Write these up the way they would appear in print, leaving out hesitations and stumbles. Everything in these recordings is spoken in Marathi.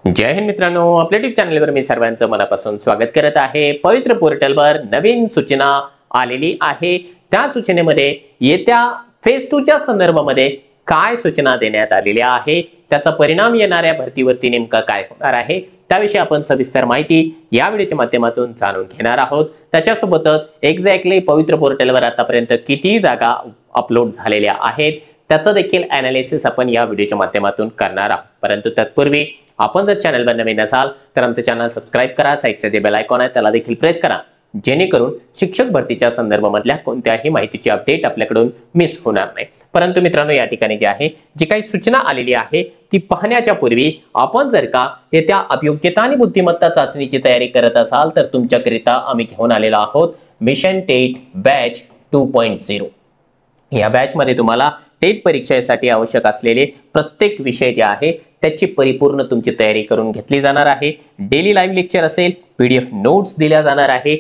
जय हिंद मित्रांनो, आपल्या यूट्यूब चॅनलवर मी सर्वांचं मनापासून स्वागत करत आहे। पवित्र पोर्टलवर नवीन सूचना आलेली आहे। त्या सूचनेमध्ये येत्या फेज 2 च्या संदर्भामध्ये काय सूचना देण्यात आलेल्या आहे, त्याचा परिणाम येणाऱ्या भरतीवरती नेमका काय होणार आहे, त्याविषयी आपण सविस्तर माहिती या व्हिडिओच्या माध्यमातून जाणून घेणार आहोत। त्याच्यासोबतच एक्झॅक्टली पवित्र पोर्टलवर आतापर्यंत किती जागा अपलोड झालेल्या आहेत त्याचा देखील ॲनालिसिस आपण या व्हिडिओच्या माध्यमातून करणार आहोत। परंतु तत्पूर्वी आपण जर चॅनलवर नवीन असाल तर आमचे चॅनल सबस्क्राइब करा, साइडचे जे बेल आयकॉन आहे त्याला देखील प्रेस करा, जेणेकरून शिक्षक भरतीच्या संदर्भामधल्या कोणत्याही माहितीची अपडेट आपल्याकडून मिस होणार नाही। परंतु मित्रांनो, या ठिकाणी जे आहे जी काही सूचना आलेली आहे ती पाहण्याच्या पूर्वी आपण जर का येत्या अभियोग्यता आणि बुद्धिमत्ता चाचणीची तयारी करत असाल तर तुमच्याकरिता आम्ही घेऊन आलेलो आहोत मिशन टेट बॅच 2.0। या बॅच मध्ये तुम्हाला टेट परीक्षेसाठी आवश्यक असलेले प्रत्येक विषय जे आहे त्याची परिपूर्ण तुमची तयारी करून घेतली जाणार आहे। डेली लाईव्ह लेक्चर असेल, पीडीएफ नोट्स दिल्या जाणार आहे।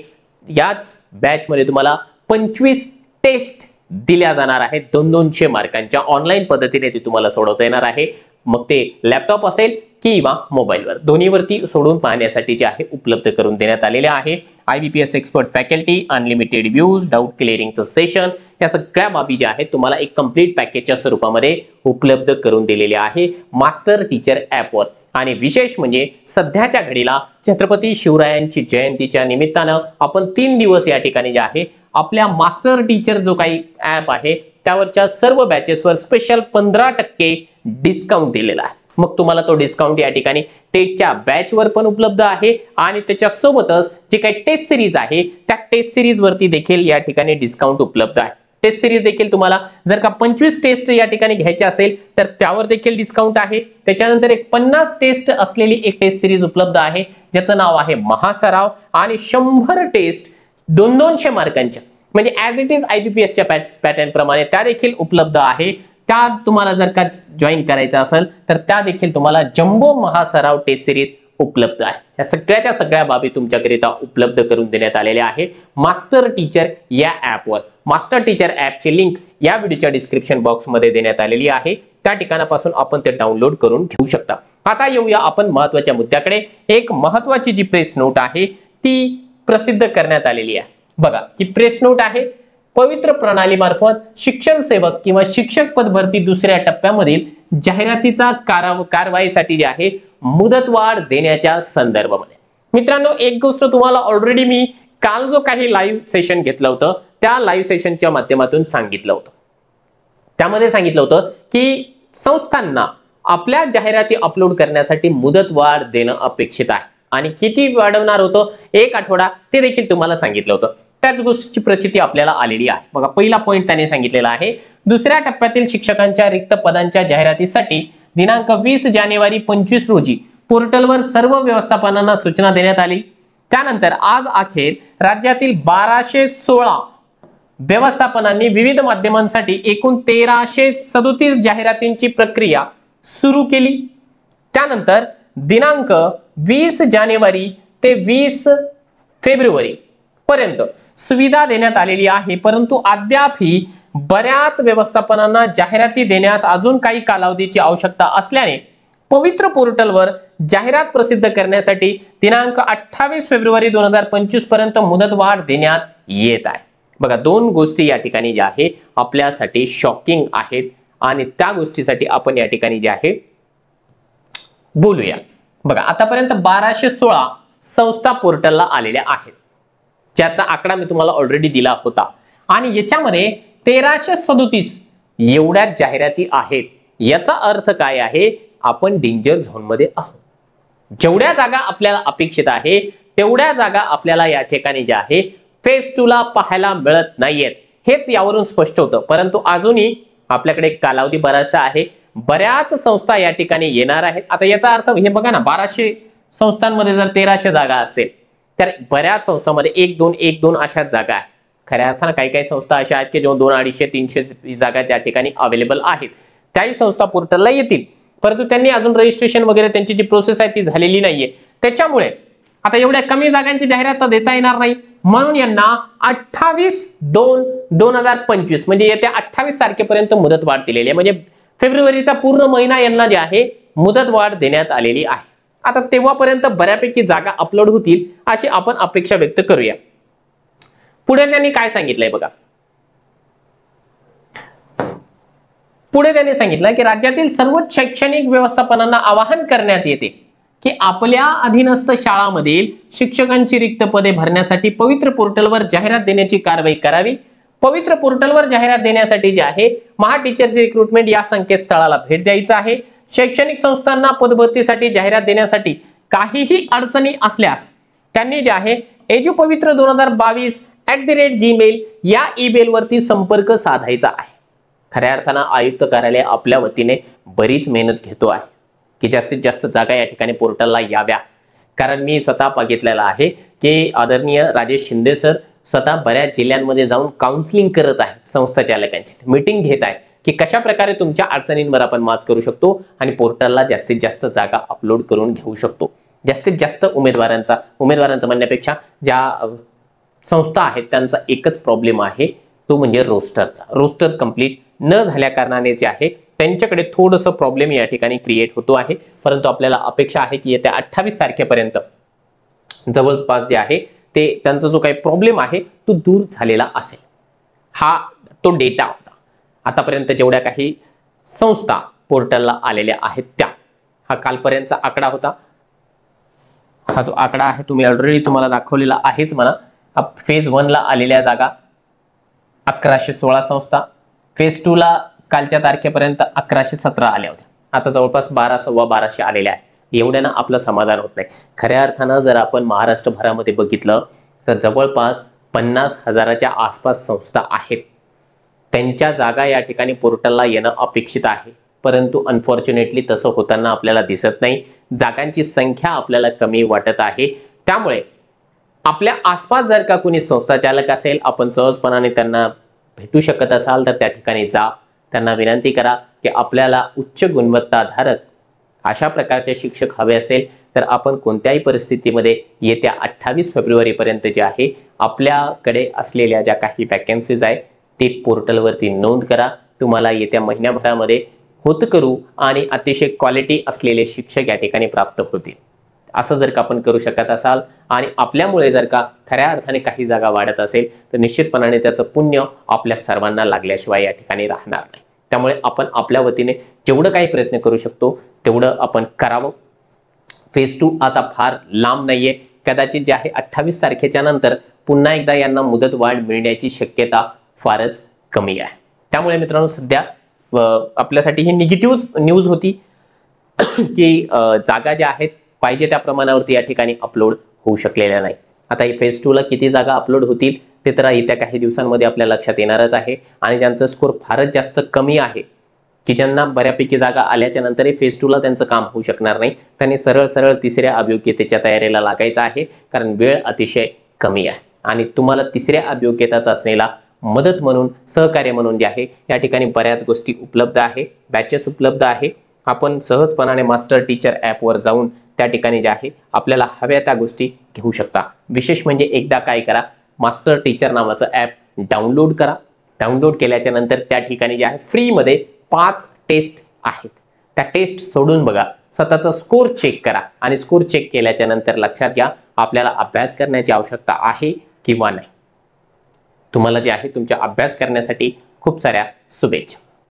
याच बॅच मध्ये तुम्हाला 25 टेस्ट दिल्या जाणार आहेत, 200 मार्कांच्या ऑनलाईन पद्धतीने ती तुम्हाला सोडवता येणार आहे। मग ते लॅपटॉप असेल किंवा मोबाईलवर दोन्हीवरती सोडून पाहण्यासाठी जे आहे उपलब्ध करून देण्यात आलेले आहे। IBPS expert faculty, unlimited views, doubt क्लिअरिंगचं सेशन, या सगळ्या बाबी ज्या आहेत तुम्हाला एक कंप्लीट पॅकेजच्या स्वरूपामध्ये उपलब्ध करून दिलेले आहे मास्टर टीचर ॲपवर। आणि विशेष म्हणजे सध्याच्या घडीला छत्रपती शिवरायांची जयंतीच्या निमित्तानं आपण 3 दिवस या ठिकाणी जे आहे आपल्या मास्टर टीचर जो काही ॲप आहे त्यावरच्या सर्व बॅचेसवर स्पेशल 15% डिस्काउंट दिलेला आहे। मग तुम्हाला तो डिस्काउंट या ठिकाणी टेटच्या बॅचवर पण उपलब्ध आहे आणि त्याच्यासोबतच जे काही टेस्ट सिरीज आहे त्या टेस्ट सिरीज वरती देखील या ठिकाणी डिस्काउंट उपलब्ध आहे। टेस्ट सिरीज देखील तुम्हाला जर का 25 टेस्ट या ठिकाणी घ्यायचे असेल तर त्यावर देखील डिस्काउंट आहे। त्याच्यानंतर एक 50 टेस्ट असलेली एक टेस्ट सिरीज उपलब्ध आहे ज्याचं नाव आहे महासराव, आणि 100 टेस्ट 200 मार्कांच्या म्हणजे ॲज इट इज IBPSच्या पॅटर्न प्रमाणे त्या देखील उपलब्ध आहे। त्या तुम्हाला जर का जॉईन करायचं असेल तर त्या देखील तुम्हाला जम्बो महासराव टेस्ट सिरीज उपलब्ध आहे। या सगळ्याच्या सगळ्या बाबी तुमच्याकरिता उपलब्ध करून देण्यात आलेल्या आहे मास्टर टीचर या ॲपवर। मास्टर टीचर ॲपची लिंक या व्हिडिओच्या डिस्क्रिप्शन बॉक्समध्ये देण्यात आलेली आहे, त्या ठिकाणापासून आपण ते डाउनलोड करून घेऊ शकता। आता येऊया आपण महत्त्वाच्या मुद्द्याकडे। एक महत्त्वाची जी प्रेस नोट आहे ती प्रसिद्ध करण्यात आलेली आहे। बघा, ही प्रेस नोट आहे पवित्र प्रणालीमार्फत शिक्षण सेवक किंवा शिक्षक पद भरती दुसऱ्या टप्प्यामधील जाहिरातीचा कारवाईसाठी जे आहे मुदतवाढ देण्याच्या संदर्भामध्ये। मित्रांनो, एक गोष्ट तुम्हाला ऑलरेडी मी काल जो काही लाईव्ह सेशन घेतलं होतं त्या लाईव्ह सेशनच्या माध्यमातून सांगितलं होतं। त्यामध्ये सांगितलं होतं की संस्थांना आपल्या जाहिराती अपलोड करण्यासाठी मुदतवाढ देणं अपेक्षित आहे, आणि किती वाढवणार होतं 1 आठवडा ते देखील तुम्हाला सांगितलं होतं। त्याच गोष्टीची प्रचिती आपल्याला आलेली आहे। बघा, पहिला पॉइंट त्याने सांगितलेला आहे, दुसऱ्या टप्प्यातील शिक्षकांच्या रिक्त पदांच्या जाहिरातीसाठी दिनांक 20 जानेवारी 25 रोजी पोर्टलवर सर्व व्यवस्थापनांना सूचना देण्यात आली। त्यानंतर आज अखेर राज्यातील 1216 व्यवस्थापनांनी विविध माध्यमांसाठी एकूण 1337 जाहिरातींची प्रक्रिया सुरू केली। त्यानंतर दिनांक 20 जानेवारी ते 20 फेब्रुवारी पर्यंत सुविधा देण्यात आलेली आहे, परंतु अद्यापही बऱ्याच व्यवस्थापनांना जाहिराती देण्यास अजून काही कालावधीची आवश्यकता असल्याने पवित्र पोर्टलवर जाहिरात प्रसिद्ध करण्यासाठी दिनांक 28 फेब्रुवारी 2025 पर्यंत मुदतवाढ देण्यात येत आहे। बघा, 2 गोष्टी या ठिकाणी ज्या आहे आपल्यासाठी शॉकिंग आहेत आणि त्या गोष्टीसाठी आपण या ठिकाणी जे आहे बोलूया। बघा, आतापर्यंत 1216 संस्था पोर्टलला आलेल्या आहेत, ज्याचा आकडा मी तुम्हाला ऑलरेडी दिला होता, आणि याच्यामध्ये 1337 एवढ्या जाहिराती आहेत। याचा अर्थ काय आहे, आपण डेंजर झोन मध्ये आहोत। जेवढ्या जागा आपल्याला अपेक्षित आहे तेवढ्या जागा आपल्याला या ठिकाणी ज्या आहे फेज 2 ला पाहायला मिळत नाहीयेत, हेच यावरून स्पष्ट होतं। परंतु अजूनही आपल्याकडे कालावधी बराचसा आहे, बऱ्याच संस्था या ठिकाणी येणार आहेत। आता याचा अर्थ हे बघा ना, 1200 संस्थांमध्ये जर 1300 जागा असतील तर बऱ्याच संस्थांमध्ये 1-2 अशा जागा आहेत। खऱ्या अर्थानं काही संस्था अशा आहेत की जो 200-250-300 जागा त्या ठिकाणी अवेलेबल आहेत, त्याही संस्था पोर्टलला येतील, परंतु त्यांनी अजून रजिस्ट्रेशन वगैरे त्यांची जी प्रोसेस आहे ती झालेली नाहीये। त्याच्यामुळे आता एवढ्या कमी जागांची जाहिरात देता येणार नाही, म्हणून यांना 28/2/2025 म्हणजे येत्या 28 तारखेपर्यंत मुदतवाढ दिलेली आहे। म्हणजे फेब्रुवारीचा पूर्ण महिना यांना जे आहे मुदतवाढ देण्यात आलेली आहे। आता तेव्हापर्यंत बऱ्यापैकी जागा अपलोड होतील अशी आपण अपेक्षा व्यक्त करूया. पुढे त्यांनी काय सांगितलंय बघा. पुढे त्यांनी सांगितलं की राज्यातील सर्व शैक्षणिक व्यवस्थापनांना आवाहन करण्यात येते की आपल्या अधीनस्थ शाळांमधील शिक्षकांची रिक्त पदे भरण्यासाठी पवित्र पोर्टलवर जाहिरात देण्याची कारवाई करावी. पवित्र पोर्टलवर जाहिरात देण्यासाठी जे आहे महा टीचर्स रिक्रुटमेंट या संकेतस्थळाला भेट द्यायचं आहे. शैक्षणिक संस्थांना पदभरतीसाठी जाहिरात देण्यासाठी काहीही अडचणी असल्यास त्यांनी जे आहे edupavitra2022@gmail या ईमेल वरती संपर्क साधायचा आहे. खऱ्या अर्थानं आयुक्त कार्यालय आपल्या वतीने बरीच मेहनत घेतो आहे की जास्तीत जास्त जागा या ठिकाणी पोर्टलला याव्या. कारण मी स्वतः बघितलेलं आहे की आदरणीय राजेश शिंदे सर स्वतः बऱ्याच जिल्ह्यांमध्ये जाऊन काउन्सिलिंग करत आहेत, संस्था चालकांची मीटिंग घेत आहे की कशा प्रकारे तुमच्या अडचणींवर आपण मात करू शकतो आणि पोर्टलला जास्तीत जास्त जागा अपलोड करून घेऊ शकतो. जास्तीत जास्त उमेदवारांचा म्हणण्यापेक्षा ज्या संस्था आहेत त्यांचा एकच प्रॉब्लेम आहे, तो म्हणजे रोस्टरचा. रोस्टर कंप्लीट न झाल्या कारणाने जे आहे त्यांच्याकडे थोडंसं प्रॉब्लेम या ठिकाणी क्रिएट होतो आहे. परंतु आपल्याला अपेक्षा आहे की येत्या 28 तारखेपर्यंत जवळपास जे आहे ते त्यांचा जो काही प्रॉब्लेम आहे तो दूर झालेला असेल. हा तो डेटा होता आतापर्यंत जेवढ्या काही संस्था पोर्टलला आलेल्या आहेत त्या. हा कालपर्यंतचा आकडा होता. हा जो आकडा आहे तुम्ही ऑलरेडी तुम्हाला दाखवलेला आहेच म्हणा. फेज 1 ला आलेल्या जागा 1116 संस्था, फेज 2 ला कालच्या तारखेपर्यंत 1117 आल्या होत्या. आता जवळपास 1200 आलेल्या आहे. एवढ्यानं आपलं समाधान होत नाही. खऱ्या अर्थानं जर आपण महाराष्ट्रभरामध्ये बघितलं तर जवळपास 50,000च्या आसपास संस्था आहेत. त्यांच्या जागा या ठिकाणी पोर्टलला येणं अपेक्षित आहे. परंतु अनफॉर्च्युनेटली तसं होताना आपल्याला दिसत नाही. जागांची संख्या आपल्याला कमी वाटत आहे. त्यामुळे आपल्या आसपास जर का कोणी संस्था चालक असेल, आपण सहजपणाने त्यांना भेटू शकत असाल तर त्या ठिकाणी जा. त्यांना विनंती करा की आपल्याला उच्च गुणवत्ताधारक अशा प्रकारचे शिक्षक हवे असेल तर आपण कोणत्याही परिस्थितीमध्ये येत्या 28 फेब्रुवारीपर्यंत जे आहे आपल्याकडे असलेल्या ज्या काही वॅकन्सीज आहे ते पोर्टलवरती नोंद करा. तुम्हाला येत्या महिन्याभरामध्ये होतकरू आणि अतिशय क्वालिटी असलेले शिक्षक या ठिकाणी प्राप्त होतील. असं जर का आपण करू शकत असाल आणि आपल्यामुळे जर का खऱ्या अर्थाने काही जागा वाढत असेल तर निश्चितपणाने त्याचं पुण्य आपल्या सर्वांना लागल्याशिवाय या ठिकाणी राहणार नाही. त्यामुळे आपण आपल्या वतीने जेवढं काही प्रयत्न करू शकतो तेवढं आपण करावं. फेज 2 आता फार लांब नाहीये. कदाचित जे आहे 28 तारखेच्या नंतर पुन्हा एकदा यांना मुदत वाढ मिळण्याची शक्यता फारच कमी आहे. त्यामुळे मित्रांनो सध्या आपल्यासाठी ही निगेटिव्ह न्यूज होती की जागा ज्या आहेत पाहिजे त्या प्रमाणावरती या ठिकाणी अपलोड होऊ शकलेल्या नाही. आता ही फेज 2 ला किती जागा अपलोड होतील ते तर येत्या काही दिवसांमध्ये आपल्या लक्षात येणारच आहे. आणि ज्यांचं स्कोर फारच जास्त कमी आहे की ज्यांना बऱ्यापैकी जागा आल्याच्या नंतरही फेज 2 ला त्यांचं काम होऊ शकणार नाही, त्यांनी सरळ तिसऱ्या अभियोग्यतेच्या तयारीला लागायचं आहे. कारण वेळ अतिशय कमी आहे आणि तुम्हाला तिसऱ्या अभियोग्यता चाचणीला मदत म्हणून सहकार्य म्हणून जे आहे या ठिकाणी बऱ्याच गोष्टी उपलब्ध आहे. बॅचेस उपलब्ध आहे. आपण सहजपणाने मास्टर टीचर ॲपवर जाऊन त्या ठिकाणी जे आहे आपल्याला हव्या त्या गोष्टी घेऊ शकता. विशेष म्हणजे एकदा काय करा, मास्टर टीचर नावाचं ॲप डाउनलोड करा. डाउनलोड केल्याच्या नंतर त्या ठिकाणी जे आहे फ्रीमध्ये 5 टेस्ट आहेत. त्या टेस्ट सोडून बघा, स्वतःचा स्कोर चेक करा आणि स्कोर चेक केल्याच्या नंतर लक्षात घ्या आपल्याला अभ्यास करण्याची आवश्यकता आहे किंवा नाही. तुम्हाला जे आहे तुमच्या अभ्यास करण्यासाठी खूप साऱ्या शुभेच्छा.